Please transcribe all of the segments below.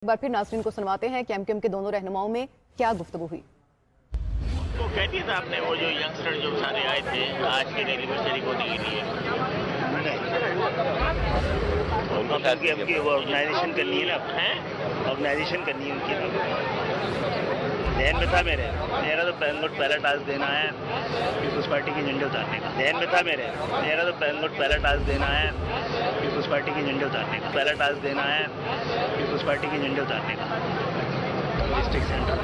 एक बार फिर नाज़रीन को सुनवाते हैं कि एमक्यूएम के दोनों रहनुमाओं में क्या गुफ्तगू हुई। तो कहती था आपने वो जो यंगस्टर जो सारे आए थे आज की रैली में शरीक होने के लिए उनकी वो ऑर्गेनाइजेशन करनी है ना, ऑर्गेनाइजेशन करनी है उनकी। ध्यान में था मेरा तो पहला टास्क देना है पीपल्स पार्टी के झंडे उतारने का। ध्यान में था मेरा तो पहला टास्क देना है पीपल्स पार्टी के झंडे उतारने का। पहला टास्क देना है पीपल्स पार्टी के झंडे उतारने का डिस्ट्रिक्ट सेंटर।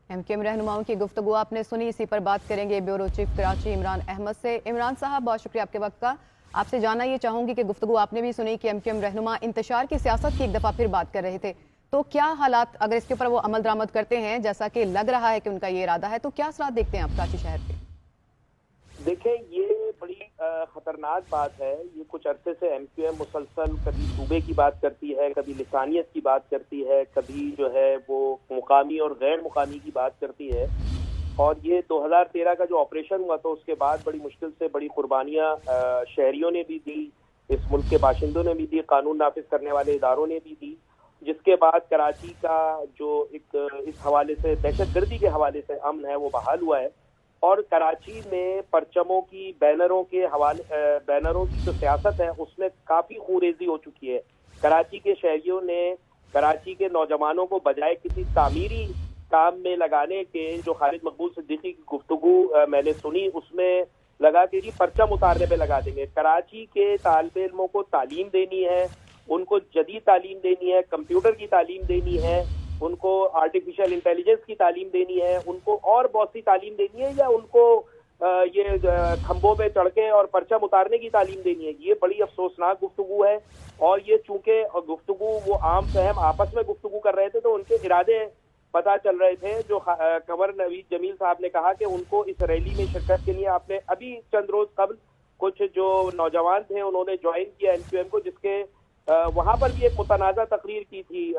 एमक्यूएम रहनुमाओं की गुफ्तगू आपने सुनी, इसी पर बात करेंगे ब्यूरो चीफ कराची इमरान अहमद से। इमरान साहब, बहुत शुक्रिया आपके वक्त का। आपसे जानना ये चाहूंगी कि गुफ्तगू आपने भी सुनी कि एमक्यूएम रहनुमा इंतशार की सियासत की एक दफ़ा फिर बात कर रहे थे, तो क्या हालात अगर इसके ऊपर वो अमल दरामद करते हैं जैसा कि लग रहा है कि उनका ये इरादा है, तो क्या असरात देखते हैं आप कराची शहर के? देखें, ये बड़ी खतरनाक बात है। ये कुछ अरसे से एमक्यूएम मुसलसल कभी सूबे की बात करती है, कभी लिसानियत की बात करती है, कभी जो है वो मुकामी और गैर मुकामी की बात करती है। और ये 2013 का जो ऑपरेशन हुआ तो उसके बाद बड़ी मुश्किल से बड़ी कुर्बानियाँ शहरियों ने भी दी, इस मुल्क के बाशिंदों ने भी दी, कानून नाफिज करने वाले इदारों ने भी दी, जिसके बाद कराची का जो एक इस हवाले से दहशतगर्दी के हवाले से अमन है वो बहाल हुआ है। और कराची में परचमों की, बैनरों की जो सियासत है उसमें काफ़ी खूरेजी हो चुकी है। कराची के शहरियों ने कराची के नौजवानों को बजाय किसी तामीरी काम में लगाने के, जो खालिद मकबूल सिद्दीकी की गुफ्तगू मैंने सुनी, उसमें लगा कि जी परचम उतारने पे लगा देंगे। कराची के तालिब इल्मों को तालीम देनी है, उनको जदीद तालीम देनी है, कंप्यूटर की तालीम देनी है, उनको आर्टिफिशियल इंटेलिजेंस की तालीम देनी है, उनको और बहुत सी तालीम देनी है, या उनको ये खंभों पे चढ़ के और परचम उतारने की तालीम देनी है। ये बड़ी अफसोसनाक गुफ्तगू है। और ये चूंकि गुफ्तगू वो आम सहम आपस में गुफ्तगू कर रहे थे तो उनके इरादे पता चल रहे थे। जो कंवर नवीद जमील साहब ने कहा कि उनको इस रैली में शिरकत के लिए आपने अभी चंद रोज कबल कुछ जो नौजवान थे उन्होंने ज्वाइन किया एमक्यूएम को, जिसके वहां पर भी एक मुतनाज़ा तकरीर की थी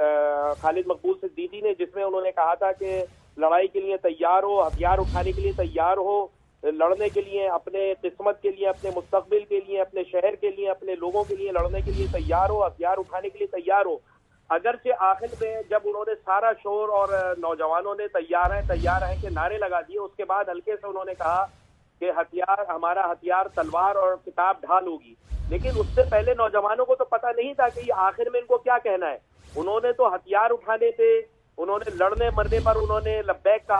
खालिद मकबूल सिद्दीकी ने, जिसमें उन्होंने कहा था कि लड़ाई के लिए तैयार हो, हथियार उठाने के लिए तैयार हो, लड़ने के लिए, अपने किस्मत के लिए, अपने मुस्तकबिल के लिए, अपने शहर के लिए, अपने लोगों के लिए लड़ने के लिए तैयार हो, हथियार उठाने के लिए तैयार हो। अगरचे आखिर में जब उन्होंने सारा शोर और नौजवानों ने तैयार है के नारे लगा दिए, उसके बाद हल्के से उन्होंने कहा कि हमारा हथियार तलवार और किताब ढाल होगी। लेकिन उससे पहले नौजवानों को तो पता नहीं था कि आखिर में इनको क्या कहना है। उन्होंने तो हथियार उठाने पे, उन्होंने लड़ने मरने पर उन्होंने लब्बैक कहा।